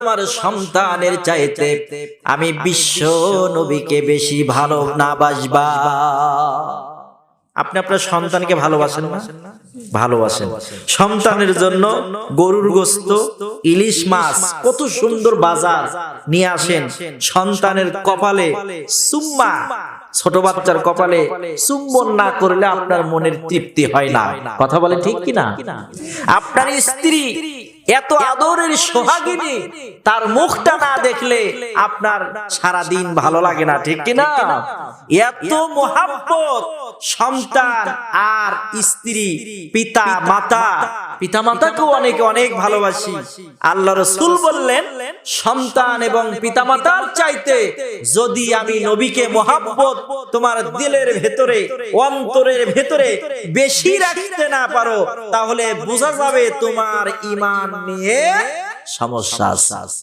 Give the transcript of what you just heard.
আমার সন্তানের চাইতে আমি বিশ্ব নবীকে বেশি ভালো না বাসবা। আপনি আপনার সন্তানকে ভালোবাসেন না? ভালোবাসেন। সন্তানের জন্য গরুর গোশত, ইলিশ মাছ, কত সুন্দর বাজার নিয়ে আসেন। সন্তানের কপালে সুম্মা, ছোট বাচ্চার কপালে চুম্বন না করলে আপনার মনের তৃপ্তি হয় না। কথা বলে ঠিক কিনা? আপনার স্ত্রী এত আদরের সোহাগিনী, তার মুখটা না দেখলে আপনার সারা দিন ভালো লাগে না, ঠিক কিনা? এত মোহাব্বত সন্তান আর স্ত্রী, পিতা মাতা, পিতা মাতাকেও অনেকে অনেক ভালোবাসি। আল্লাহ রাসূল বললেন, সন্তান এবং পিতা মাতার চাইতে যদি আমি নবীকে মোহাব্বত তোমার দিলের ভেতরে, অন্তরের ভেতরে বেশি রাখতে না পারো, তাহলে বোঝা যাবে তোমার ঈমান নিয়ে সমস্যা আছে।